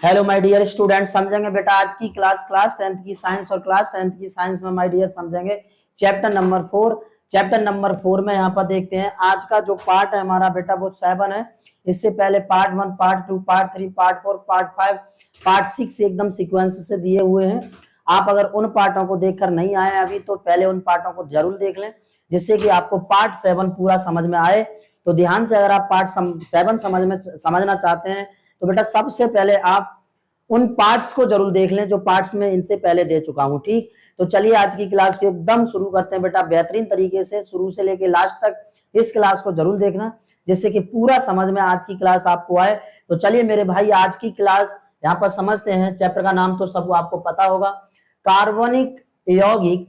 Hello my dear student, समझेंगे बेटा आज की क्लास 10th की साइंस और क्लास 10th की साइंस में माय डियर समझेंगे चैप्टर नंबर 4। चैप्टर नंबर 4 में यहाँ पर देखते हैं आज का जो पार्ट है हमारा बेटा वो 7 है। इससे पहले part 1, part 2, part 3, part 4, part 5, part 6 एकदम सीक्वेंस से दिए हुए हैं। आप अगर उन पार्टों को देखकर नहीं आए अभी तो पहले उन पार्टों को जरूर देख लें जिससे कि आपको पार्ट 7 पूरा समझ में आए। तो ध्यान से अगर आप पार्ट 7 समझना चाहते हैं तो बेटा सबसे पहले आप उन पार्ट्स को जरूर देख लें जो पार्ट्स में इनसे पहले दे चुका हूं। ठीक, तो चलिए आज की क्लास को एकदम शुरू करते हैं बेटा। बेहतरीन तरीके से शुरू से लेके लास्ट तक इस क्लास को जरूर देखना जिससे कि पूरा समझ में आज की क्लास आपको आए। तो चलिए मेरे भाई आज की क्लास यहाँ पर समझते हैं। चैप्टर का नाम तो सब आपको पता होगा, कार्बनिक यौगिक।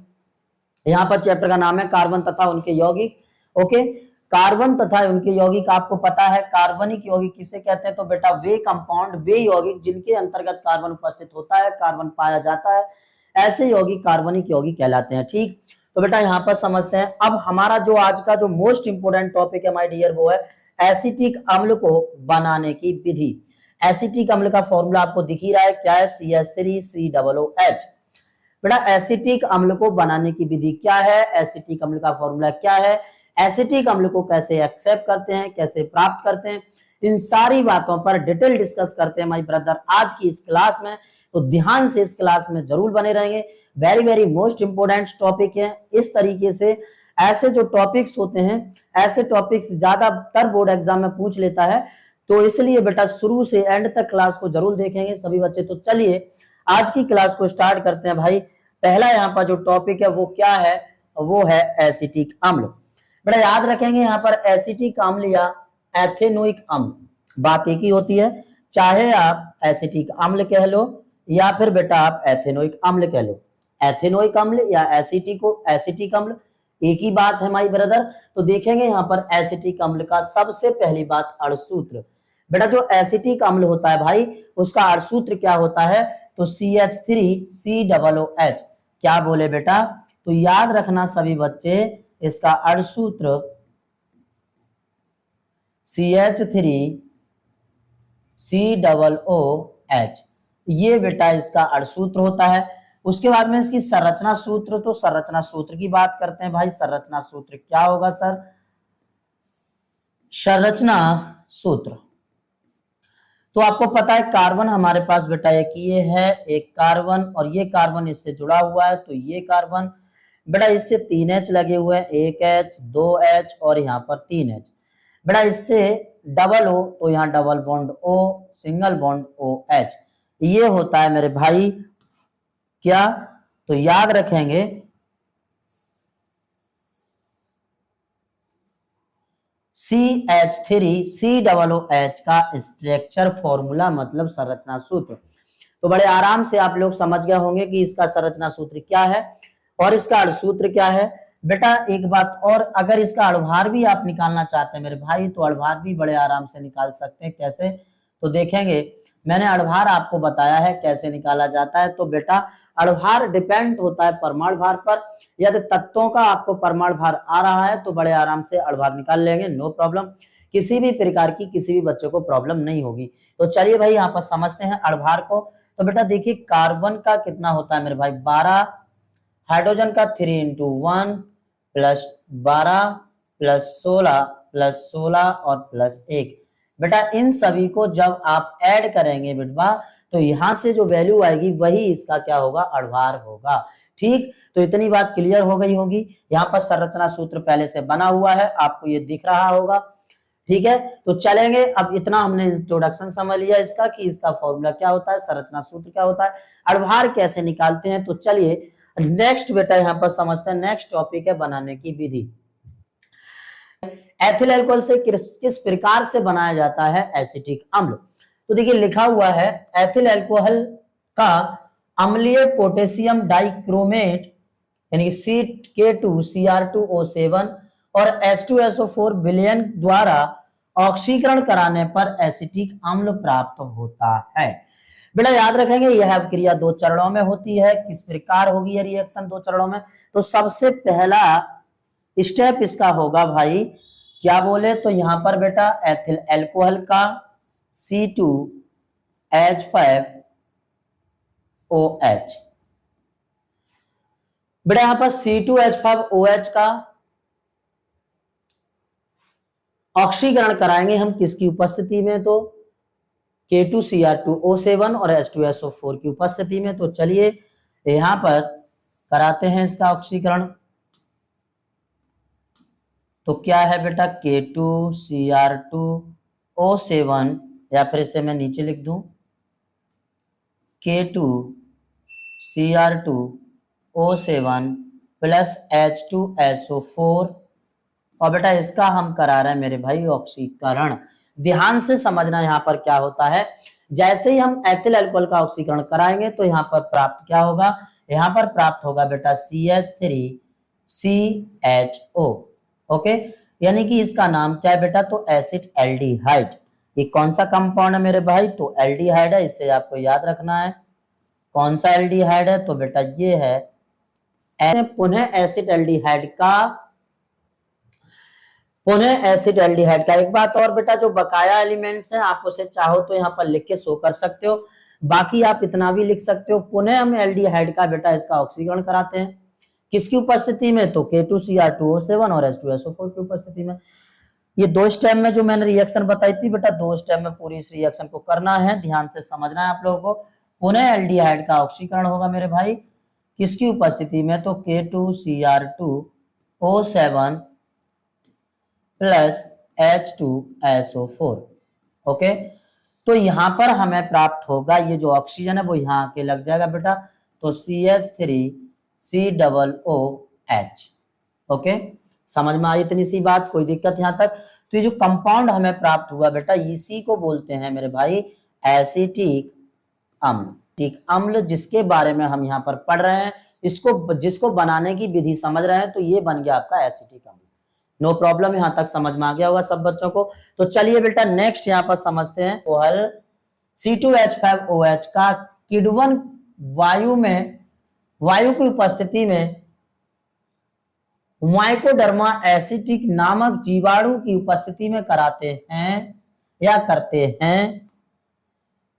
यहाँ पर चैप्टर का नाम है कार्बन तथा उनके यौगिक। ओके, कार्बन तथा उनके यौगिक आपको पता है। कार्बनिक यौगिक किसे कहते हैं तो बेटा वे कंपाउंड, वे यौगिक जिनके अंतर्गत कार्बन उपस्थित होता है, कार्बन पाया जाता है, ऐसे यौगिक कार्बनिक यौगिक कहलाते हैं। ठीक, तो बेटा यहाँ पर समझते हैं। अब हमारा जो आज का जो मोस्ट इंपोर्टेंट टॉपिक है माय डियर वो है एसिटिक अम्ल को बनाने की विधि। एसिटिक अम्ल का फॉर्मूला आपको दिख ही रहा है, क्या है? CH3COOH। बेटा एसिटिक अम्ल को बनाने की विधि क्या है, एसिटिक अम्ल का फॉर्मूला क्या है, एसिटिक अम्ल को कैसे एक्सेप्ट करते हैं, कैसे प्राप्त करते हैं, इन सारी बातों पर डिटेल डिस्कस करते हैं माय ब्रदर आज की इस क्लास में। तो ध्यान से इस क्लास में जरूर बने रहेंगे। Very very most important topic है। इस तरीके से ऐसे जो टॉपिक्स होते हैं, ऐसे टॉपिक्स ज्यादातर बोर्ड एग्जाम में पूछ लेता है, तो इसलिए बेटा शुरू से एंड तक क्लास को जरूर देखेंगे सभी बच्चे। तो चलिए आज की क्लास को स्टार्ट करते हैं भाई। पहला यहाँ पर जो टॉपिक है वो क्या है, वो है एसिटिक अम्ल। बेटा याद रखेंगे यहाँ पर एसिटिक अम्ल या एथेनोइक अम्ल बात एक ही होती है, चाहे आप एसिटिक अम्ल कह लो या फिर बेटा आप एथेनोइक अम्ल कह लो। एथेनोइक अम्ल या एसिटिक अम्ल एक ही बात है माय ब्रदर। तो देखेंगे यहाँ पर एसिटिक अम्ल का सबसे पहली बात अणुसूत्र। बेटा जो एसिटिक अम्ल होता है भाई उसका अणुसूत्र क्या होता है तो CH3COOH। क्या बोले बेटा? तो याद रखना सभी बच्चे, इसका अणुसूत्र CH3COOH, ये बेटा इसका अणुसूत्र होता है। उसके बाद में इसकी संरचना सूत्र, तो संरचना सूत्र की बात करते हैं भाई। संरचना सूत्र क्या होगा सर? संरचना सूत्र तो आपको पता है कार्बन हमारे पास बेटा एक ये है, एक कार्बन, और ये कार्बन इससे जुड़ा हुआ है तो ये कार्बन बेटा इससे 3H लगे हुए हैं, 1H 2H और यहाँ पर 3H। बेटा इससे डबल O तो यहाँ double bond O, single bond OH, ये होता है मेरे भाई क्या? तो याद रखेंगे CH3COOH का स्ट्रक्चर फॉर्मूला मतलब संरचना सूत्र। तो बड़े आराम से आप लोग समझ गए होंगे कि इसका संरचना सूत्र क्या है और इसका अणुसूत्र क्या है। बेटा एक बात और, अगर इसका अणुभार भी आप निकालना चाहते हैं मेरे भाई तो अणुभार भी बड़े आराम से निकाल सकते हैं। कैसे? तो देखेंगे, मैंने अणुभार आपको बताया है कैसे निकाला जाता है। तो बेटा अणुभार डिपेंड होता है परमाणु भार पर। यदि तत्वों का आपको परमाणु भार आ रहा है तो बड़े आराम से अणुभार निकाल लेंगे, नो प्रॉब्लम। किसी भी प्रकार की किसी भी बच्चे को प्रॉब्लम नहीं होगी। तो चलिए भाई यहाँ पर समझते हैं अणुभार को। तो बेटा देखिए कार्बन का कितना होता है मेरे भाई 12, हाइड्रोजन का 3 × 1 प्लस 12 प्लस 16 प्लस 16 और प्लस 1। बेटा इन सभी को जब आप ऐड करेंगे बेटा तो यहां से जो वैल्यू आएगी वही इसका क्या होगा, अणुभार होगा। ठीक, तो इतनी बात क्लियर हो गई होगी। यहाँ पर संरचना सूत्र पहले से बना हुआ है, आपको ये दिख रहा होगा। ठीक है, तो चलेंगे। अब इतना हमने इंट्रोडक्शन समझ लिया इसका कि इसका फॉर्मूला क्या होता है, संरचना सूत्र क्या होता है, अणुभार कैसे निकालते हैं। तो चलिए नेक्स्ट बेटा यहाँ पर समझते हैं। नेक्स्ट टॉपिक है बनाने की विधि। एथिल अल्कोहल से किस प्रकार से बनाया जाता है एसिटिक अम्ल। तो देखिए लिखा हुआ है एथिल अल्कोहल का अम्लीय पोटेशियम डाइक्रोमेट यानी CK2Cr2O7 और H2SO4 विलयन द्वारा ऑक्सीकरण कराने पर एसिटिक अम्ल प्राप्त होता है। बेटा याद रखेंगे यह क्रिया 2 चरणों में होती है। किस प्रकार होगी यह रिएक्शन 2 चरणों में? तो सबसे पहला स्टेप इसका होगा भाई, क्या बोले तो यहाँ पर बेटा एथिल अल्कोहल का H5OH। बेटा यहां पर C2H5OH का ऑक्सीकरण कराएंगे हम किसकी उपस्थिति में, तो K2Cr2O7 और H2SO4 की उपस्थिति में। तो चलिए यहां पर कराते हैं इसका ऑक्सीकरण। तो क्या है बेटा, K2Cr2O7 या फिर इसे मैं नीचे लिख दूं K2Cr2O7 प्लस H2SO4। और बेटा इसका हम करा रहे हैं मेरे भाई ऑक्सीकरण। ध्यान से समझना यहाँ पर क्या होता है, जैसे ही हम एथिल अल्कोहल का ऑक्सीकरण कराएंगे तो यहाँ पर प्राप्त क्या होगा, यहाँ पर प्राप्त होगा बेटा CH3CHO। ओके, यानी कि इसका नाम क्या है बेटा, तो एसिड एल्डिहाइड। ये कौन सा कंपाउंड है मेरे भाई, तो एल्डिहाइड है, इसे आपको याद रखना है। कौन सा एल्डिहाइड है, तो बेटा ये है पुनः एसिड एल्डिहाइड का एक बात और बेटा, जो बकाया एलिमेंट्स हैं आप उसे चाहो तो यहाँ पर लिख के शो कर सकते हो, बाकी आप इतना भी लिख सकते हो। पुनः हम एल्डिहाइड का बेटा इसका ऑक्सीकरण कराते हैं किसकी उपस्थिति में, तो K2Cr2O7 और H2SO4 की उपस्थिति में। ये दो स्टेप में जो मैंने रिएक्शन बताई थी बेटा, दो स्टेप में पूरी इस रिएक्शन को करना है, ध्यान से समझना है आप लोगों को। पुनः एल्डिहाइड का ऑक्सीकरण होगा मेरे भाई किसकी उपस्थिति में, तो K2Cr2O7 प्लस H2SO4। ओके, तो यहां पर हमें प्राप्त होगा ये जो ऑक्सीजन है वो यहाँ आके लग जाएगा बेटा, तो CH3COOH। ओके, समझ में आई इतनी सी बात, कोई दिक्कत यहाँ तक। तो ये जो कंपाउंड हमें प्राप्त हुआ बेटा, इसी को बोलते हैं मेरे भाई एसिटिक अम्ल। ठीक, अम्ल जिसके बारे में हम यहाँ पर पढ़ रहे हैं, इसको जिसको बनाने की विधि समझ रहे हैं, तो ये बन गया आपका एसिटिक अम्ल। नो प्रॉब्लम, यहां तक समझ में आ गया होगा सब बच्चों को। तो चलिए बेटा नेक्स्ट यहाँ पर समझते हैं कोहल C2H5OH का किण्वन वायु की उपस्थिति में माइकोडर्मा एसिटिक नामक जीवाणु की उपस्थिति में कराते हैं या करते हैं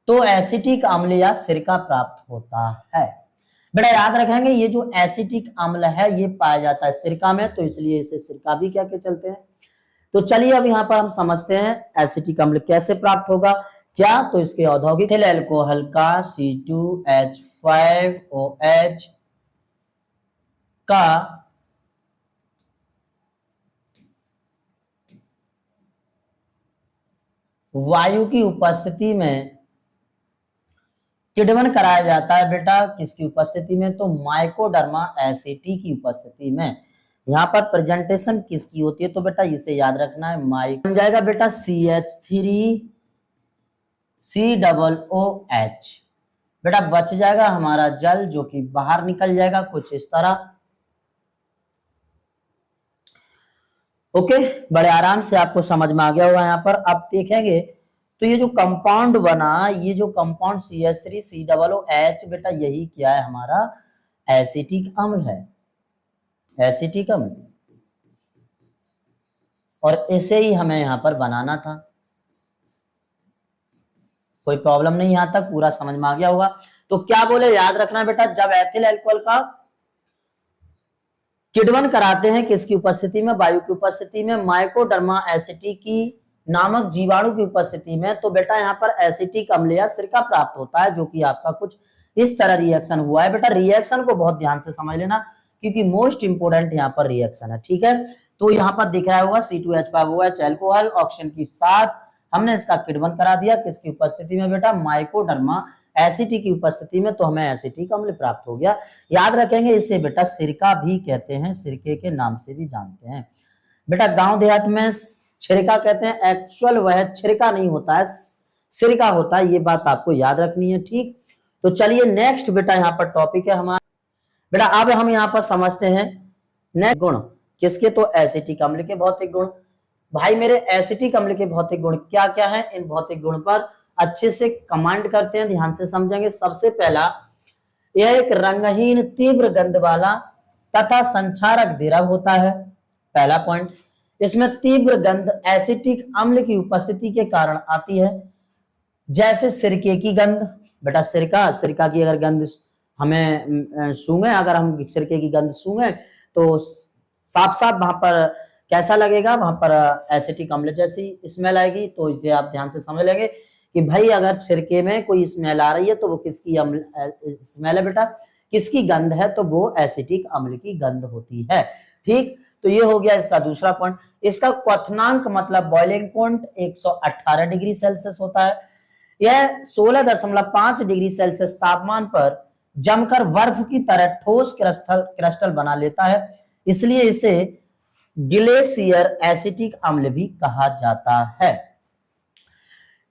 तो एसिटिक अम्ल या सिरका प्राप्त होता है। बेटा याद रखेंगे ये जो एसिटिक अम्ल है ये पाया जाता है सिरका में, तो इसलिए इसे सिरका भी कह के चलते हैं। तो चलिए अब यहाँ पर हम समझते हैं एसिटिक अम्ल कैसे प्राप्त होगा। क्या, तो इसके औद्योगिक अल्कोहल का C2H5OH का वायु की उपस्थिति में किण्वन कराया जाता है बेटा किसकी उपस्थिति में, तो माइकोडर्मा एसिटी की उपस्थिति में। यहाँ पर प्रेजेंटेशन किसकी होती है, तो बेटा इसे याद रखना है, बन जाएगा बेटा CH3COOH। बेटा बच जाएगा हमारा जल जो कि बाहर निकल जाएगा कुछ इस तरह। ओके, बड़े आराम से आपको समझ में आ गया होगा। यहाँ पर आप देखेंगे तो ये जो कंपाउंड बना, ये जो कंपाउंड CH3COOH बेटा यही क्या है, हमारा एसिटिक अम्ल है, एसिटिक अम्ल। और इसे ही हमें यहां पर बनाना था। कोई प्रॉब्लम नहीं, यहां तक पूरा समझ में आ गया होगा। तो क्या बोले, याद रखना बेटा, जब एथिल अल्कोहल का किण्वन कराते हैं किसकी उपस्थिति में, वायु की उपस्थिति में, माइकोडर्मा एसिटिकी नामक जीवाणु की उपस्थिति में, तो बेटा यहाँ पर एसिटिक अम्ल या सिरका प्राप्त होता है, जो कि आपका कुछ इस तरह रिएक्शन हुआ है। बेटा रिएक्शन को बहुत ध्यान से समझ लेना क्योंकि मोस्ट इंपोर्टेंट यहाँ पर रिएक्शन है, ठीक है। तो यहाँ पर दिख रहा होगा C2H5OH अल्कोहल ऑक्सीजन के साथ हमने इसका किण्वन करा दिया किसकी उपस्थिति में बेटा, माइकोडर्मा एसिटी की उपस्थिति में, तो हमें एसिटिक अम्ल प्राप्त हो गया। याद रखेंगे इसे बेटा सिरका भी कहते हैं, सिरके के नाम से भी जानते हैं। बेटा गांव देहात में छिरका कहते हैं, एक्चुअल वह छिरका नहीं होता है, सिरका होता है, ये बात आपको याद रखनी है, ठीक। तो चलिए नेक्स्ट बेटा यहाँ पर टॉपिक है हमारा बेटा, अब हम यहाँ पर समझते हैं नेक्स्ट गुण किसके, तो एसिटिक अम्ल के भौतिक गुण। भाई मेरे एसिटिक अम्ल के भौतिक गुण क्या क्या है, इन भौतिक गुण पर अच्छे से कमांड करते हैं, ध्यान से समझेंगे। सबसे पहला, यह एक रंगहीन तीव्र गंध वाला तथा संचारक द्रव होता है, पहला पॉइंट। इसमें तीव्र गंध एसिटिक अम्ल की उपस्थिति के कारण आती है। जैसे सिरके की गंध, बेटा सिरका, सिरका की अगर गंध हमें सूंघे, अगर हम सिरके की गंध सूंघे तो साफ साफ वहां पर कैसा लगेगा, वहां पर एसिटिक अम्ल जैसी स्मेल आएगी। तो इसे आप ध्यान से समझ लेंगे कि भाई अगर सिरके में कोई स्मेल आ रही है तो वो किसकी अम्ल स्मेल है बेटा, किसकी गंध है, तो वो एसिटिक अम्ल की गंध होती है। ठीक, तो ये हो गया इसका दूसरा पॉइंट। इसका क्वथनांक मतलब बॉइलिंग पॉइंट 118 डिग्री सेल्सियस होता है। यह 16.5 डिग्री सेल्सियस तापमान पर जमकर बर्फ की तरह ठोस क्रिस्टल बना लेता है, इसलिए इसे ग्लेशियर एसिटिक अम्ल भी कहा जाता है।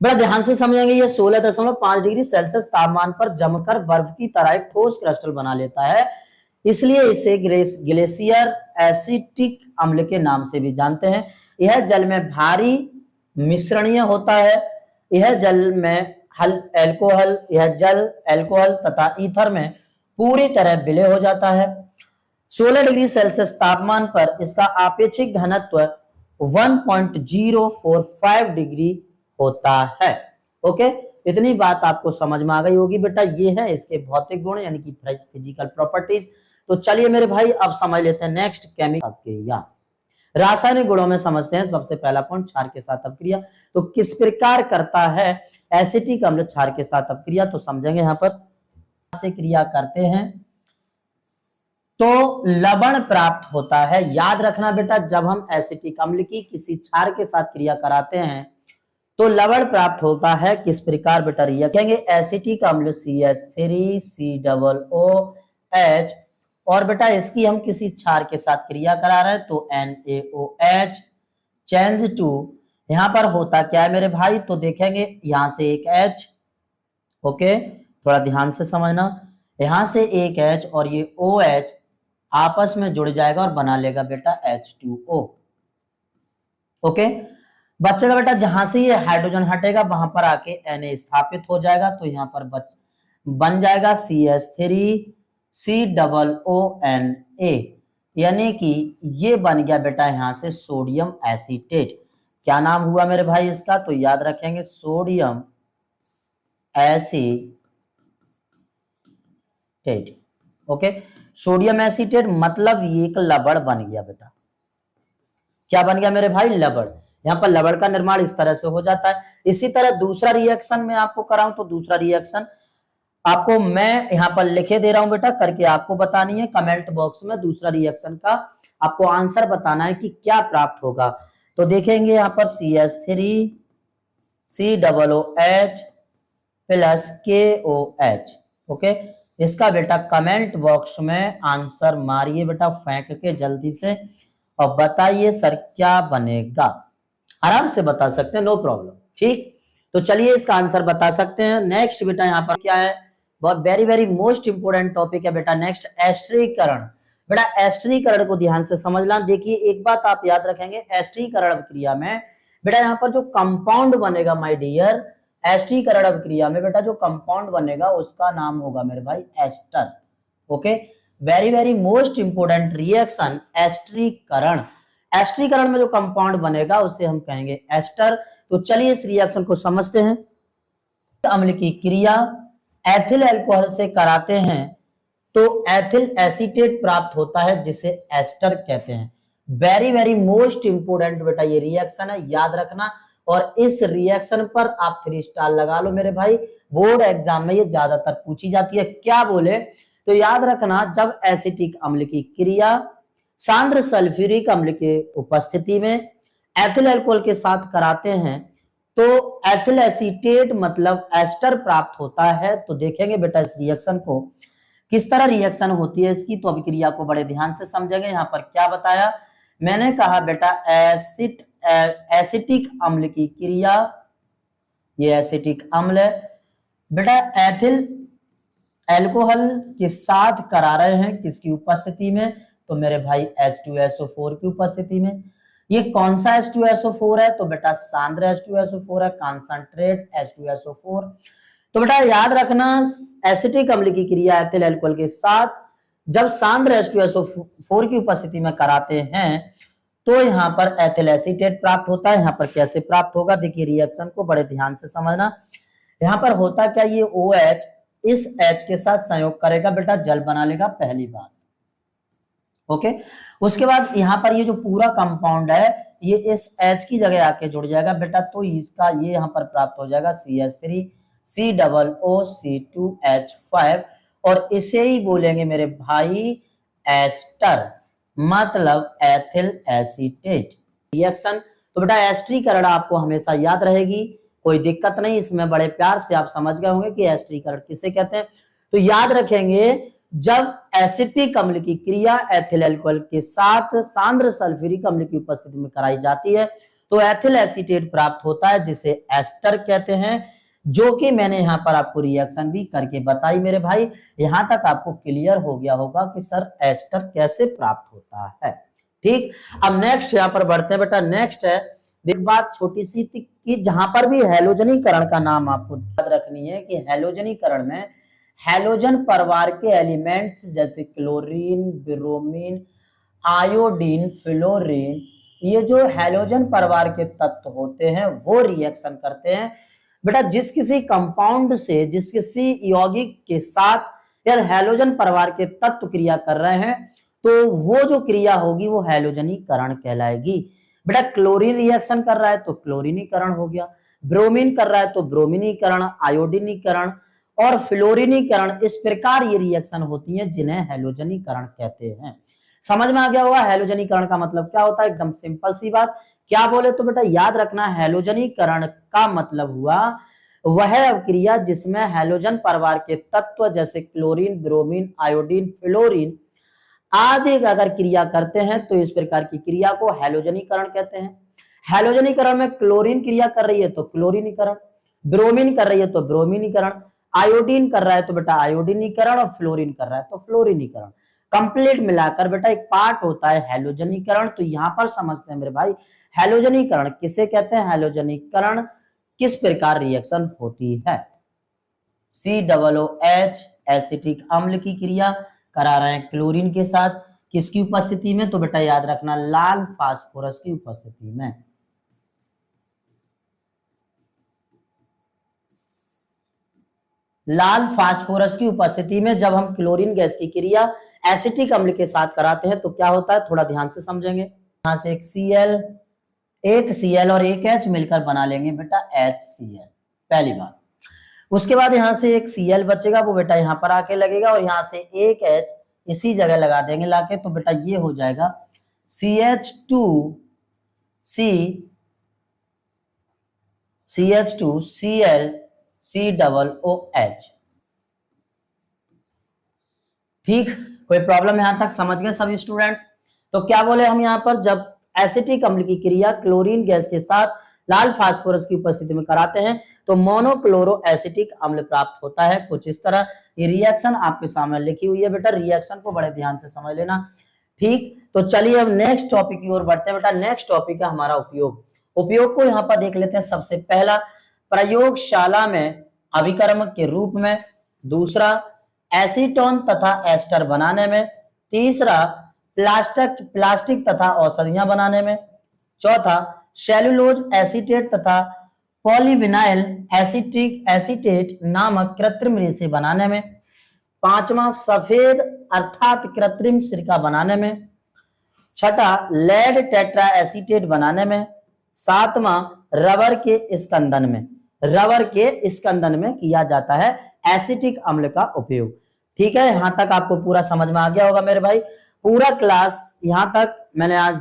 बड़ा ध्यान से समझेंगे, ये 16.5 डिग्री सेल्सियस तापमान पर जमकर बर्फ की तरह एक ठोस क्रिस्टल बना लेता है, इसलिए इसे ग्लेशियर एसिटिक अम्ल के नाम से भी जानते हैं। यह जल में भारी मिश्रणीय होता है। यह जल में एल्कोहल तथा ईथर में पूरी तरह विलय हो जाता है। 16 डिग्री सेल्सियस तापमान पर इसका आपेक्षिक घनत्व 1.045 डिग्री होता है। ओके, इतनी बात आपको समझ में आ गई होगी बेटा। ये है इसके भौतिक गुण यानी कि फिजिकल प्रॉपर्टीज। तो चलिए मेरे भाई अब समझ लेते हैं नेक्स्ट केमिकल अपक्रिया। रासायनिक गुणों में समझते हैं सबसे पहला पॉइंट क्षार के साथ अपक्रिया। तो किस प्रकार करता है एसिटिक अम्ल क्षार के साथ अपक्रिया, तो समझेंगे यहां पर से क्रिया करते हैं तो लवण प्राप्त होता है। याद रखना बेटा, जब हम एसिटिक अम्ल की किसी क्षार के साथ क्रिया कराते हैं तो लवण प्राप्त होता है। किस प्रकार बेटा रिएक्टेंगे, एसिटिक अम्ल CH3COOH, और बेटा इसकी हम किसी क्षार के साथ क्रिया करा रहे हैं तो NaOH चेंज टू, यहां पर होता क्या है मेरे भाई, तो देखेंगे यहां से एक H, ओके थोड़ा ध्यान से समझना, यहां से एक H और ये OH आपस में जुड़ जाएगा और बना लेगा बेटा H2O। ओके, बच्चेगा बेटा जहां से ये हाइड्रोजन हटेगा वहां पर आके Na स्थापित हो जाएगा, तो यहाँ पर बन जाएगा CH3COONA, यानी कि ये बन गया बेटा यहां से सोडियम एसीटेट। क्या नाम हुआ मेरे भाई इसका, तो याद रखेंगे sodium acetate. Okay, sodium acetate मतलब ये एक लवण बन गया बेटा। क्या बन गया मेरे भाई, लवण। यहाँ पर लवण का निर्माण इस तरह से हो जाता है। इसी तरह दूसरा रिएक्शन मैं आपको कराऊं तो दूसरा रिएक्शन आपको मैं यहाँ पर लिखे दे रहा हूं बेटा, करके आपको बतानी है कमेंट बॉक्स में। दूसरा रिएक्शन का आपको आंसर बताना है कि क्या प्राप्त होगा। तो देखेंगे यहाँ पर CH3COOH प्लस KOH। ओके, इसका बेटा कमेंट बॉक्स में आंसर मारिए बेटा फेंक के जल्दी से, और बताइए सर क्या बनेगा। आराम से बता सकते हैं, नो प्रॉब्लम। ठीक, तो चलिए इसका आंसर बता सकते हैं। नेक्स्ट बेटा यहाँ पर क्या है, बहुत very very most important topic है बेटा नेक्स्ट, एस्टरीकरण। बेटा एस्टरीकरण को ध्यान से समझना। देखिए एक बात आप याद रखेंगे, एस्टरीकरण क्रिया में बेटा यहाँ पर जो कंपाउंड बनेगा माय डियर, एस्टरीकरण अभिक्रिया में बेटा जो कंपाउंड बनेगा उसका नाम होगा मेरे भाई ester. Okay, very very most important reaction एस्टरीकरण। एस्टरीकरण में जो कंपाउंड बनेगा उसे हम कहेंगे एस्टर। तो चलिए इस रिएक्शन को समझते हैं। अम्ल की क्रिया एथिल अल्कोहल से कराते हैं तो एथिल एसीटेट प्राप्त होता है जिसे एस्टर कहते हैं। वेरी वेरी मोस्ट इंपोर्टेंट बेटा ये रिएक्शन है, याद रखना। और इस रिएक्शन पर आप 3 स्टार लगा लो मेरे भाई, बोर्ड एग्जाम में ये ज्यादातर पूछी जाती है। क्या बोले, तो याद रखना जब एसिटिक अम्ल की क्रिया सांद्र सल्फ्यूरिक अम्ल के उपस्थिति में एथिल अल्कोहल के साथ कराते हैं तो एथिल एसीटेट मतलब एस्टर प्राप्त होता है। तो देखेंगे बेटा इस रिएक्शन को किस तरह रिएक्शन होती है इसकी, तो अभिक्रिया को बड़े ध्यान से समझेंगे। यहाँ पर क्या बताया मैंने, कहा बेटा एसिटिक अम्ल की क्रिया, ये एसिटिक अम्ल है बेटा एथिल अल्कोहल के साथ करा रहे हैं किसकी उपस्थिति में, तो मेरे भाई H2SO4 की उपस्थिति में। ये कौन सा H2SO4 है, तो बेटा सांद्र H2SO4 है, कंसंट्रेट H2SO4। तो बेटा याद रखना एसिटिक अम्ल की क्रिया एथिल अल्कोहल के साथ जब सांद्र H2SO4 की उपस्थिति में कराते हैं तो यहाँ पर एथिल एसीटेट प्राप्त होता है। यहाँ पर कैसे प्राप्त होगा, देखिए रिएक्शन को बड़े ध्यान से समझना। यहाँ पर होता क्या, ये OH इस H के साथ संयोग करेगा बेटा, जल बना लेगा, पहली बात। ओके, उसके बाद यहाँ पर ये जो पूरा कंपाउंड है ये इस H की जगह आके जुड़ जाएगा बेटा, तो इसका ये यहाँ पर प्राप्त हो जाएगा CH3 COO C2H5 और इसे ही बोलेंगे मेरे भाई एस्टर, मतलब एथिल एसीटेट रिएक्शन। तो बेटा एस्टरीकरण आपको हमेशा याद रहेगी, कोई दिक्कत नहीं, इसमें बड़े प्यार से आप समझ गए होंगे कि एस्टरीकरण किसे कहते हैं। तो याद रखेंगे, जब एसिटिक अम्ल की क्रिया एथिल अल्कोहल के साथ सांद्र सल्फ्यूरिक अम्ल की उपस्थिति में कराई जाती है तो एथिल एसीटेट प्राप्त होता है, जिसे एस्टर कहते हैं, जो कि मैंने यहाँ पर आपको रिएक्शन भी करके बताई मेरे भाई। यहां तक आपको क्लियर हो गया होगा कि सर एस्टर कैसे प्राप्त होता है। ठीक, अब नेक्स्ट यहाँ पर बढ़ते हैं बेटा। नेक्स्ट है, एक बात छोटी सी थी कि जहां पर भी हैलोजनीकरण का नाम आपको याद रखनी है कि हैलोजनीकरण में हैलोजन परिवार के एलिमेंट्स जैसे क्लोरीन, ब्रोमीन, आयोडीन, फ्लोरीन, ये जो हैलोजन परिवार के तत्व होते हैं वो रिएक्शन करते हैं बेटा। जिस किसी कंपाउंड से जिस किसी यौगिक के साथ या हैलोजन परिवार के तत्व क्रिया कर रहे हैं तो वो जो क्रिया होगी वो हैलोजनीकरण कहलाएगी बेटा। क्लोरीन रिएक्शन कर रहा है तो क्लोरीनीकरण हो गया, ब्रोमीन कर रहा है तो ब्रोमीनीकरण, आयोडीनीकरण और फ्लोरीनीकरण, इस प्रकार ये रिएक्शन होती हैं जिन्हें हैलोजनीकरण कहते हैं। समझ में आ गया होगा हैलोजनीकरण का मतलब क्या होता है, एकदम सिंपल सी बात। क्या बोले तो बेटा याद रखना, हैलोजनीकरण का मतलब हुआ वह अवक्रिया जिसमें हैलोजन परिवार के तत्व जैसे क्लोरीन, ब्रोमीन, आयोडीन, फ्लोरीन आदि अगर क्रिया करते हैं तो इस प्रकार की क्रिया को हैलोजनीकरण कहते हैं। हैलोजनीकरण में क्लोरीन क्रिया कर रही है तो क्लोरीनीकरण, ब्रोमीन कर रही है तो ब्रोमीनीकरण, आयोडीन कर रहा है तो बेटा आयोडीनीकरण और फ्लोरीन कर रहा है तो फ्लोरीनीकरण। कंप्लीट मिलाकर बेटा एक पार्ट होता है हैलोजनीकरण। तो यहां पर समझते हैं मेरे भाई हैलोजनीकरण किसे कहते हैं, हैलोजनीकरण किस प्रकार रिएक्शन होती है। COOH एसिटिक अम्ल की क्रिया करा रहे हैं क्लोरीन के साथ, किसकी उपस्थिति में, तो बेटा याद रखना लाल फास्फोरस की उपस्थिति में। लाल फास्फोरस की उपस्थिति में जब हम क्लोरीन गैस की क्रिया एसिटिक अम्ल के साथ कराते हैं तो क्या होता है, थोड़ा ध्यान से समझेंगे। यहां से एक Cl और एक H मिलकर बना लेंगे बेटा HCl, पहली बात। उसके बाद यहां से एक Cl बचेगा, वो बेटा यहां पर आके लगेगा और यहां से एक H इसी जगह लगा देंगे लाके, तो बेटा ये हो जाएगा CH2ClCOOH। ठीक, कोई प्रॉब्लम यहां तक समझ गए सभी स्टूडेंट्स। तो क्या बोले हम यहां पर, जब एसिटिक अम्ल की क्रिया क्लोरीन गैस के साथ लाल फास्फोरस की उपस्थिति में कराते हैं तो मोनोक्लोरो एसिटिक अम्ल प्राप्त होता है कुछ इस तरह। ये रिएक्शन आपके सामने लिखी हुई है बेटा, रिएक्शन को बड़े ध्यान से समझ लेना। ठीक, तो चलिए अब नेक्स्ट टॉपिक की ओर बढ़ते हैं बेटा। नेक्स्ट टॉपिक है हमारा उपयोग। उपयोग को यहाँ पर देख लेते हैं। सबसे पहला, प्रयोगशाला में अभिकर्मक के रूप में। दूसरा, एसीटोन तथा एस्टर बनाने में। तीसरा, प्लास्टिक तथा औषधियां बनाने में। चौथा, सेलुलोज एसीटेट तथा पॉलीविनाइल एसीटेट नामक कृत्रिम रेशे बनाने में। पांचवा, सफेद अर्थात कृत्रिम सिरका बनाने में। छठा, लेड टेट्रा एसीटेट बनाने में। सातवां, रबर के स्कंदन में किया जाता है एसिटिक अम्ल का उपयोग। ठीक है, यहां तक आपको पूरा समझ में आ गया होगा मेरे भाई। पूरा क्लास यहां तक मैंने आज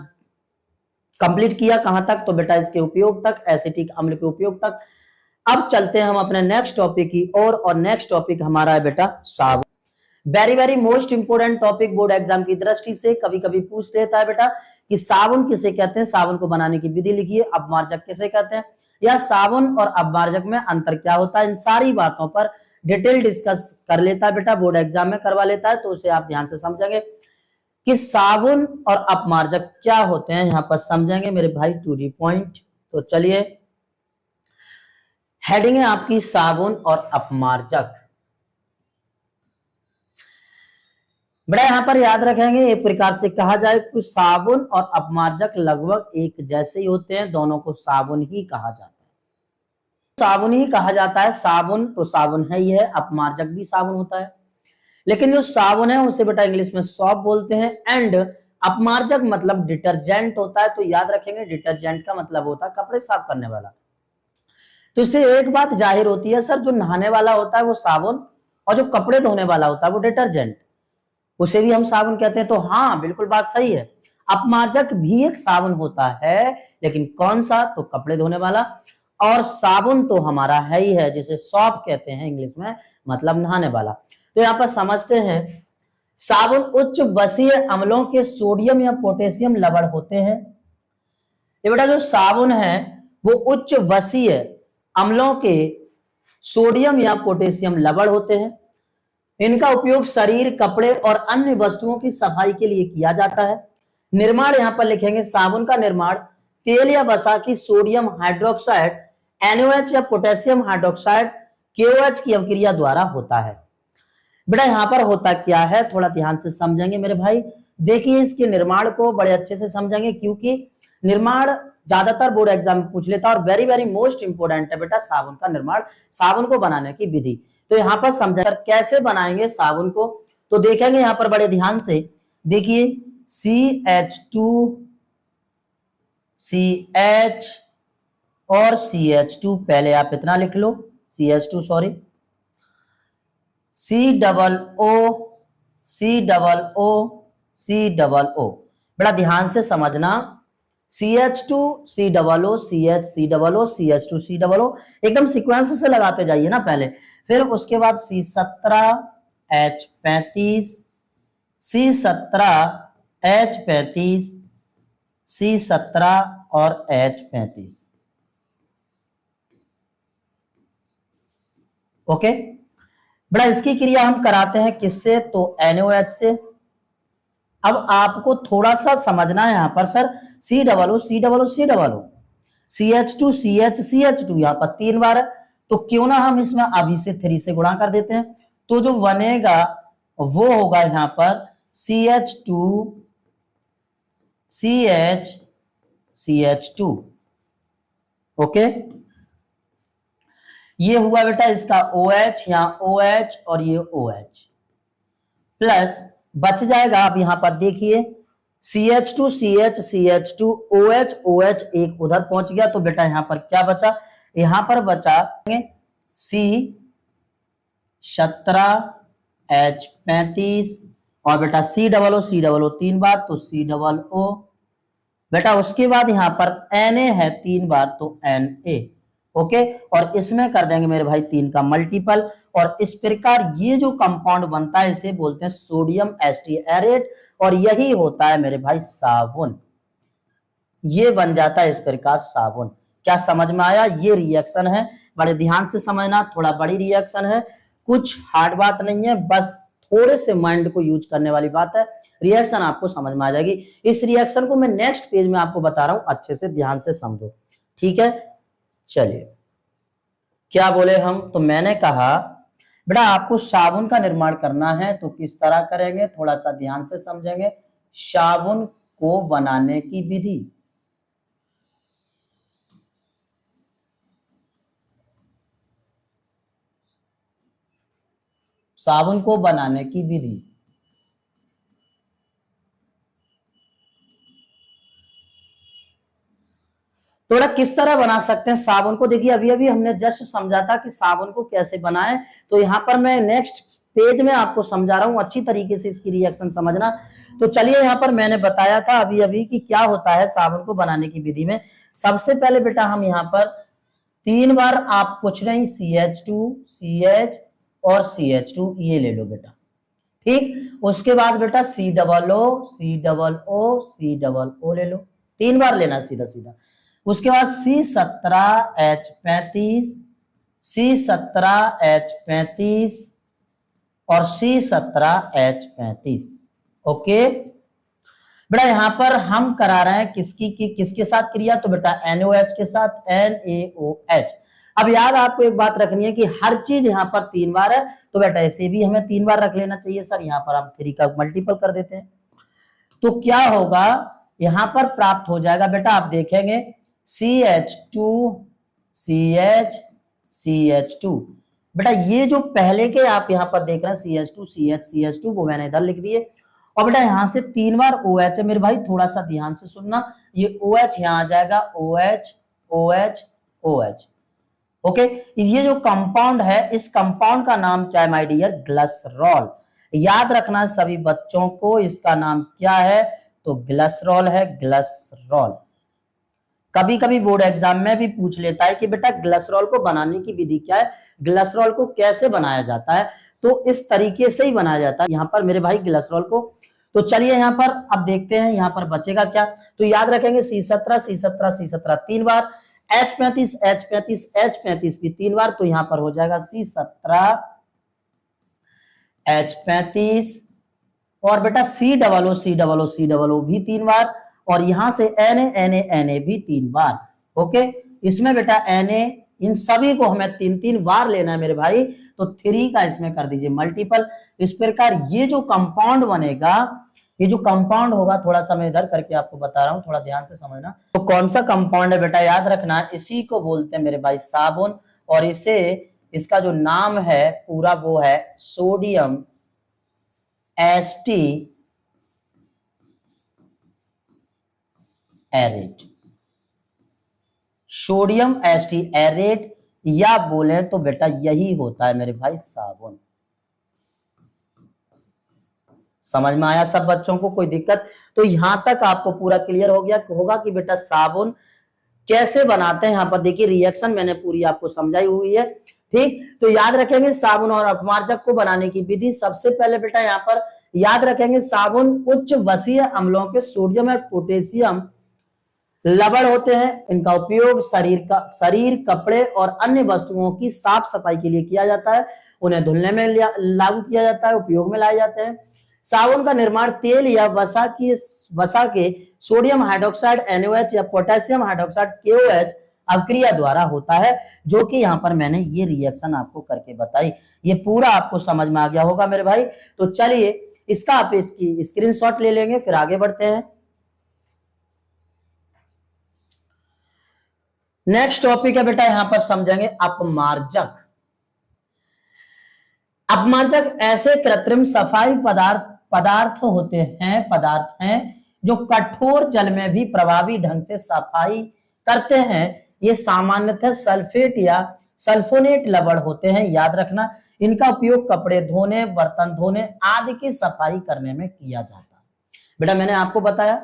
कंप्लीट किया। कहां तक, तो बेटा इसके उपयोग तक, एसिटिक अम्ल के उपयोग तक। अब चलते हैं हम अपने नेक्स्ट टॉपिक की ओर, और नेक्स्ट टॉपिक हमारा है बेटा साबुन। Very very most important topic board exam की दृष्टि से। कभी कभी पूछ लेता है बेटा कि साबुन किसे कहते हैं, साबुन को बनाने की विधि लिखिए, अपमार्जक किसे कहते हैं, या साबुन और अपमार्जक में अंतर क्या होता है। इन सारी बातों पर डिटेल डिस्कस कर लेता है बेटा, बोर्ड एग्जाम में करवा लेता है, तो उसे आप ध्यान से समझेंगे कि साबुन और अपमार्जक क्या होते हैं, यहां पर समझेंगे मेरे भाई टू दी पॉइंट। तो चलिए, हेडिंग है आपकी साबुन और अपमार्जक। बड़ा यहां पर याद रखेंगे, एक प्रकार से कहा जाए कि साबुन और अपमार्जक लगभग एक जैसे ही होते हैं, दोनों को साबुन ही कहा जाता है। साबुन ही कहा जाता है। साबुन तो साबुन है ही है, अपमार्जक भी साबुन होता है, लेकिन जो साबुन है उसे बेटा इंग्लिश में सॉप बोलते हैं। एंड अपमार्जक मतलब डिटर्जेंट होता है, तो याद रखेंगे डिटर्जेंट का मतलब होता है कपड़े साफ करने वाला। तो इससे एक बात जाहिर होती है सर, जो नहाने वाला होता है वो साबुन, और जो कपड़े धोने वाला होता है वो डिटर्जेंट, उसे भी हम साबुन कहते हैं। तो हाँ बिल्कुल बात सही है, अपमार्जक भी एक साबुन होता है, लेकिन कौन सा, तो कपड़े धोने वाला। और साबुन तो हमारा है ही है, जिसे सॉप कहते हैं इंग्लिश में, मतलब नहाने वाला। तो यहाँ पर समझते हैं, साबुन उच्च बसीय अम्लों के सोडियम या पोटेशियम लवण होते हैं। ये बेटा जो साबुन है वो उच्च बसीय अम्लों के सोडियम या पोटेशियम लवण होते हैं। इनका उपयोग शरीर, कपड़े और अन्य वस्तुओं की सफाई के लिए किया जाता है। निर्माण यहां पर लिखेंगे, साबुन का निर्माण तेल या वसा की सोडियम हाइड्रोक्साइड NaOH या पोटेशियम हाइड्रोक्साइड KOH की अवक्रिया द्वारा होता है। बेटा यहां पर होता क्या है, थोड़ा ध्यान से समझेंगे मेरे भाई। देखिए इसके निर्माण को बड़े अच्छे से समझेंगे, क्योंकि निर्माण ज्यादातर बोर्ड एग्जाम में पूछ लेता है और वेरी वेरी मोस्ट इंपोर्टेंट है बेटा साबुन का निर्माण, साबुन को बनाने की विधि। तो यहाँ पर समझा सर कैसे बनाएंगे साबुन को, तो देखेंगे यहाँ पर बड़े ध्यान से। देखिए CH और CH2, पहले आप इतना लिख लो, CH2 सॉरी, COO बड़ा ध्यान से समझना, CH2 COO CH CH2 COO, एकदम सीक्वेंस से लगाते जाइए ना पहले, फिर उसके बाद C17H35 C17H35 C17 और H35। ओके, बड़ा इसकी क्रिया हम कराते हैं किससे, तो NaOH से। अब आपको थोड़ा सा समझना है यहां पर सर, COO CH2 CH2 यहां पर 3 बार है, तो क्यों ना हम इसमें अभी से 3 से गुणा कर देते हैं, तो जो बनेगा वो होगा यहां पर CH2 CH2। ओके, ये हुआ बेटा इसका OH, यहाँ OH और ये OH, प्लस बच जाएगा। अब यहां पर देखिए CH2 CH2 OH OH एक उधर पहुंच गया, तो बेटा यहां पर क्या बचा, यहां पर बचा C17H35 और बेटा COO 3 बार, तो COO बेटा। उसके बाद यहां पर Na है 3 बार, तो Na। ओके, और इसमें कर देंगे मेरे भाई 3 का मल्टीपल, और इस प्रकार ये जो कंपाउंड बनता है इसे बोलते हैं सोडियम एस्टिएरेट, और यही होता है मेरे भाई साबुन। ये बन जाता है इस प्रकार साबुन। क्या समझ में आया, ये रिएक्शन है, बड़े ध्यान से समझना, थोड़ा बड़ी रिएक्शन है, कुछ हार्ड बात नहीं है, बस थोड़े से माइंड को यूज करने वाली बात है, रिएक्शन आपको समझ में आ जाएगी। इस रिएक्शन को मैं नेक्स्ट पेज में आपको बता रहा हूं, अच्छे से ध्यान से समझो, ठीक है। चलिए क्या बोले हम, तो मैंने कहा बेटा आपको साबुन का निर्माण करना है, तो किस तरह करेंगे, थोड़ा सा ध्यान से समझेंगे। साबुन को बनाने की विधि, साबुन को बनाने की विधि, थोड़ा किस तरह बना सकते हैं साबुन को। देखिए अभी अभी हमने जस्ट समझा था कि साबुन को कैसे बनाएं, तो यहां पर मैं नेक्स्ट पेज में आपको समझा रहा हूं, अच्छी तरीके से इसकी रिएक्शन समझना। तो चलिए यहाँ पर मैंने बताया था अभी अभी कि क्या होता है साबुन को बनाने की विधि में। सबसे पहले बेटा हम यहाँ पर 3 बार, आप पूछ रहे हैं CH2 CH और CH2, ये ले लो बेटा, ठीक। उसके बाद बेटा COO ले लो, 3 बार लेना सीधा सीधा। उसके बाद C17H35 और C17H35। ओके बेटा, यहां पर हम करा रहे हैं किसके साथ क्रिया, तो बेटा NaOH के साथ, NaOH। अब याद आपको एक बात रखनी है कि हर चीज यहाँ पर 3 बार है, तो बेटा ऐसे भी हमें 3 बार रख लेना चाहिए सर। यहाँ पर हम 3 का मल्टीपल कर देते हैं, तो क्या होगा, यहां पर प्राप्त हो जाएगा बेटा, आप देखेंगे CH2 CH CH2। बेटा ये जो पहले के आप यहाँ पर देख रहे हैं CH2 CH CH2 वो मैंने इधर लिख दिए। और बेटा यहाँ से 3 बार OH है मेरे भाई, थोड़ा सा ध्यान से सुनना, ये OH यहाँ आ जाएगा OH OH OH। ओके, ये जो कंपाउंड है इस कंपाउंड का नाम क्या है माय डियर? ग्लिसरॉल। याद रखना सभी बच्चों को, इसका नाम क्या है? तो ग्लिसरॉल है, ग्लिसरॉल। कभी कभी बोर्ड एग्जाम में भी पूछ लेता है कि बेटा ग्लिसरॉल को बनाने की विधि क्या है, ग्लिसरॉल को कैसे बनाया जाता है? तो इस तरीके से ही बनाया जाता है यहाँ पर मेरे भाई ग्लिसरॉल को। तो चलिए यहाँ पर अब देखते हैं यहाँ पर बचेगा क्या। तो याद रखेंगे C17 C17 C17 3 बार, H35 H35 H35 भी 3 बार, तो यहाँ पर हो जाएगा C17 H35 और बेटा C00 C00 C00 भी 3 बार, और यहां से Na भी 3 बार। ओके, इसमें बेटा Na इन सभी को हमें 3-3 बार लेना है मेरे भाई, तो 3 का इसमें कर दीजिए मल्टीपल। इस प्रकार ये जो कंपाउंड बनेगा, ये जो कंपाउंड होगा, थोड़ा सा मैं इधर करके आपको बता रहा हूं, थोड़ा ध्यान से समझना। तो कौन सा कंपाउंड है बेटा? याद रखना, इसी को बोलते हैं मेरे भाई साबुन, और इसे इसका जो नाम है पूरा वो है sodium stearate. Sodium stearate या बोले तो बेटा यही होता है मेरे भाई साबुन। समझ में आया सब बच्चों को? कोई दिक्कत? तो यहां तक आपको पूरा क्लियर हो गया होगा कि बेटा साबुन कैसे बनाते हैं। यहां पर देखिए रिएक्शन मैंने पूरी आपको समझाई हुई है, ठीक। तो याद रखेंगे साबुन और अपमार्जक को बनाने की विधि। सबसे पहले बेटा यहाँ पर याद रखेंगे साबुन उच्च वसीय अम्लों के सोडियम और पोटेशियम लवण होते हैं। इनका उपयोग शरीर, कपड़े और अन्य वस्तुओं की साफ सफाई के लिए किया जाता है। उन्हें धुलने में लागू किया जाता है, उपयोग में लाए जाते हैं। साबुन का निर्माण तेल या वसा के सोडियम हाइड्रोक्साइड NaOH या पोटेशियम हाइड्रोक्साइड KOH अवक्रिया द्वारा होता है, जो कि यहाँ पर मैंने ये रिएक्शन आपको करके बताई। ये पूरा आपको समझ में आ गया होगा मेरे भाई। तो चलिए इसका आप इसकी स्क्रीनशॉट ले लेंगे, फिर आगे बढ़ते हैं। नेक्स्ट टॉपिक है बेटा, यहां पर समझेंगे अपमार्जक। अपमार्जक ऐसे कृत्रिम सफाई पदार्थ हैं जो कठोर जल में भी प्रभावी ढंग से सफाई करते हैं। ये सामान्यतः सल्फेट या सल्फोनेट लवण होते हैं। याद रखना, इनका उपयोग कपड़े धोने, बर्तन धोने आदि की सफाई करने में किया जाता है। बेटा मैंने आपको बताया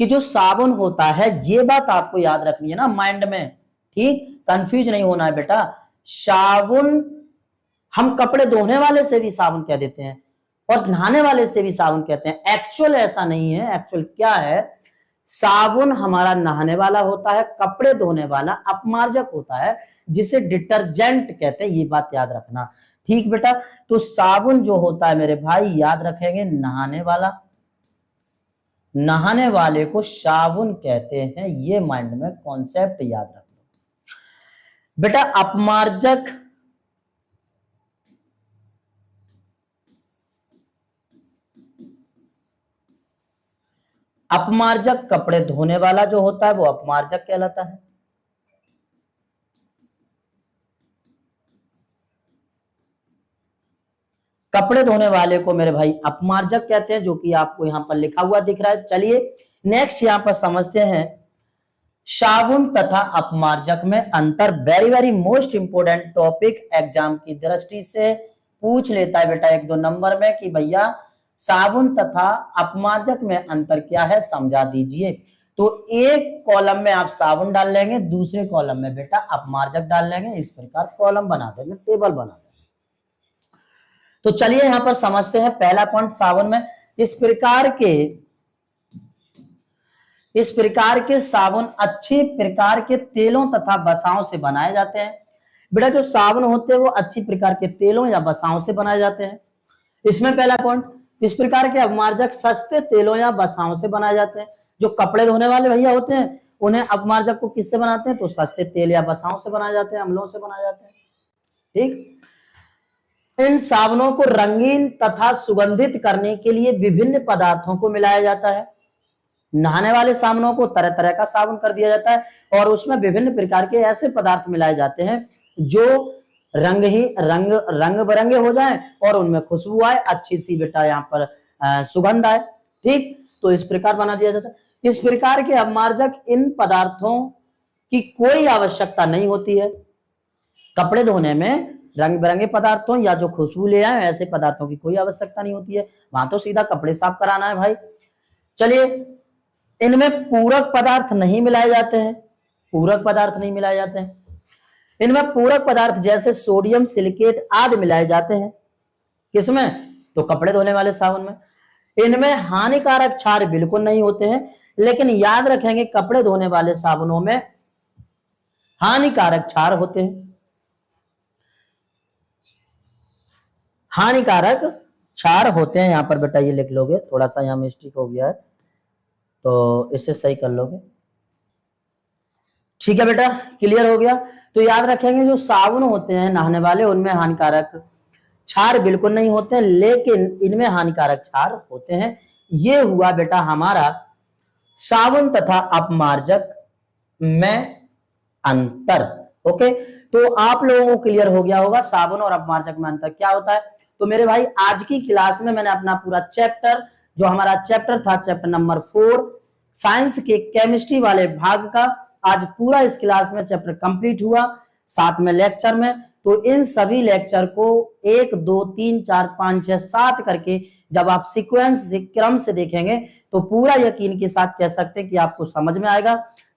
कि जो साबुन होता है, ये बात आपको याद रखनी है ना माइंड में, ठीक, कंफ्यूज नहीं होना है बेटा। साबुन हम कपड़े धोने वाले से भी साबुन कह देते हैं और नहाने वाले से भी साबुन कहते हैं। एक्चुअल ऐसा नहीं है। एक्चुअल क्या है, साबुन हमारा नहाने वाला होता है, कपड़े धोने वाला अपमार्जक होता है, जिसे डिटर्जेंट कहते हैं। ये बात याद रखना, ठीक बेटा। तो साबुन जो होता है मेरे भाई, याद रखेंगे नहाने वाला, नहाने वाले को साबुन कहते हैं। ये माइंड में कॉन्सेप्ट याद रखना बेटा। अपमार्जक कपड़े धोने वाला जो होता है वो अपमार्जक कहलाता है। कपड़े धोने वाले को मेरे भाई अपमार्जक कहते हैं, जो कि आपको यहां पर लिखा हुआ दिख रहा है। चलिए नेक्स्ट यहां पर समझते हैं साबुन तथा अपमार्जक में अंतर। Very very most important topic, exam की दृष्टि से पूछ लेता है बेटा 1-2 नंबर में कि भैया साबुन तथा अपमार्जक में अंतर क्या है, समझा दीजिए। तो एक कॉलम में आप साबुन डाल लेंगे, दूसरे कॉलम में बेटा अपमार्जक डाल लेंगे। इस प्रकार कॉलम बना देंगे, टेबल बना देंगे। तो चलिए यहां पर समझते हैं पहला पॉइंट साबुन में। इस प्रकार के साबुन अच्छे प्रकार के तेलों तथा वसाओं से बनाए जाते हैं। बेटा जो साबुन होते हैं वो अच्छी प्रकार के तेलों या वसाओं से बनाए जाते हैं। इसमें पहला पॉइंट, इस प्रकार के अपमार्जक सस्ते तेलों या वसाओं से बनाए जाते हैं। जो कपड़े धोने वाले भैया होते हैं, उन्हें अपमार्जक को किससे बनाते हैं? तो सस्ते तेल या वसाओं से बनाए जाते हैं, अम्लों से बनाए जाते हैं, ठीक। इन साबुनों को रंगीन तथा सुगंधित करने के लिए विभिन्न पदार्थों को मिलाया जाता है। नहाने वाले साबुनों को तरह तरह का साबुन कर दिया जाता है और उसमें विभिन्न प्रकार के ऐसे पदार्थ मिलाए जाते हैं जो रंग बिरंगे हो जाए और उनमें खुशबू आए, अच्छी सी बेटा यहाँ पर सुगंध आए। ठीक, तो इस प्रकार बना दिया जाता है। इस प्रकार के अपमार्जक इन पदार्थों की कोई आवश्यकता नहीं होती है। कपड़े धोने में रंग बिरंगे पदार्थों या जो खुशबू ले आए ऐसे पदार्थों की कोई आवश्यकता नहीं होती है, वहां तो सीधा कपड़े साफ कराना है भाई। चलिए, इनमें पूरक पदार्थ नहीं मिलाए जाते हैं, पूरक पदार्थ नहीं मिलाए जाते हैं। इनमें पूरक पदार्थ जैसे सोडियम सिलिकेट आदि मिलाए जाते हैं। किसमें? तो कपड़े धोने वाले साबुन में। इनमें हानिकारक क्षार बिल्कुल नहीं होते हैं, लेकिन याद रखेंगे कपड़े धोने वाले साबुनों में हानिकारक क्षार होते हैं, हानिकारक क्षार होते हैं। यहां पर बेटा ये लिख लोगे, थोड़ा सा यहां मिस्टेक हो गया है तो इसे सही कर लोगे। ठीक है बेटा, क्लियर हो गया। तो याद रखेंगे जो साबुन होते हैं नहाने वाले उनमें हानिकारक क्षार बिल्कुल नहीं होते हैं, लेकिन इनमें हानिकारक क्षार होते हैं। ये हुआ बेटा हमारा साबुन तथा अपमार्जक में अंतर। ओके, तो आप लोगों को क्लियर हो गया होगा साबुन और अपमार्जक में अंतर क्या होता है। तो मेरे भाई आज की क्लास में मैंने अपना पूरा चैप्टर, जो हमारा चैप्टर था चैप्टर नंबर 4 साइंस के केमिस्ट्री वाले भाग का, आज पूरा इस क्लास में चैप्टर कंप्लीट हुआ, साथ में लेक्चर में। तो इन सभी लेक्चर को 1 2 3 4 5 6 7 करके जब आप सीक्वेंस से क्रम से देखेंगे तो पूरा यकीन के साथ कह सकते हैं कि आपको समझ में आएगा।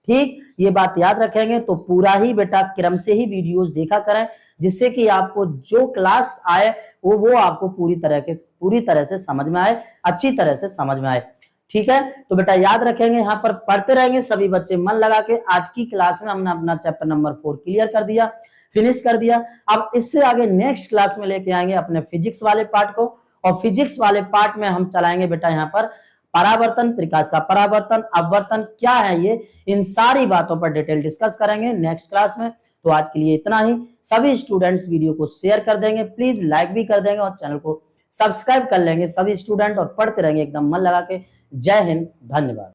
ठीक, ये बात याद रखेंगे तो पूरा ही बेटा क्रम से ही वीडियोस देखा करें, जिससे कि आपको जो क्लास आए वो आपको पूरी तरह से समझ में आए, अच्छी तरह से समझ में आए। ठीक है, तो बेटा याद रखेंगे, यहाँ पर पढ़ते रहेंगे सभी बच्चे मन लगा के। आज की क्लास में हमने अपना चैप्टर नंबर 4 क्लियर कर दिया, फिनिश कर दिया। अब इससे आगे नेक्स्ट क्लास में लेके आएंगे अपने फिजिक्स वाले पार्ट को, और फिजिक्स वाले पार्ट में हम चलाएंगे बेटा यहाँ पर परावर्तन, प्रकाश का परावर्तन, अपवर्तन क्या है ये, इन सारी बातों पर डिटेल डिस्कस करेंगे नेक्स्ट क्लास में। तो आज के लिए इतना ही। सभी स्टूडेंट्स वीडियो को शेयर कर देंगे, प्लीज लाइक भी कर देंगे और चैनल को सब्सक्राइब कर लेंगे सभी स्टूडेंट, और पढ़ते रहेंगे एकदम मन लगा के। जय हिंद, धन्यवाद।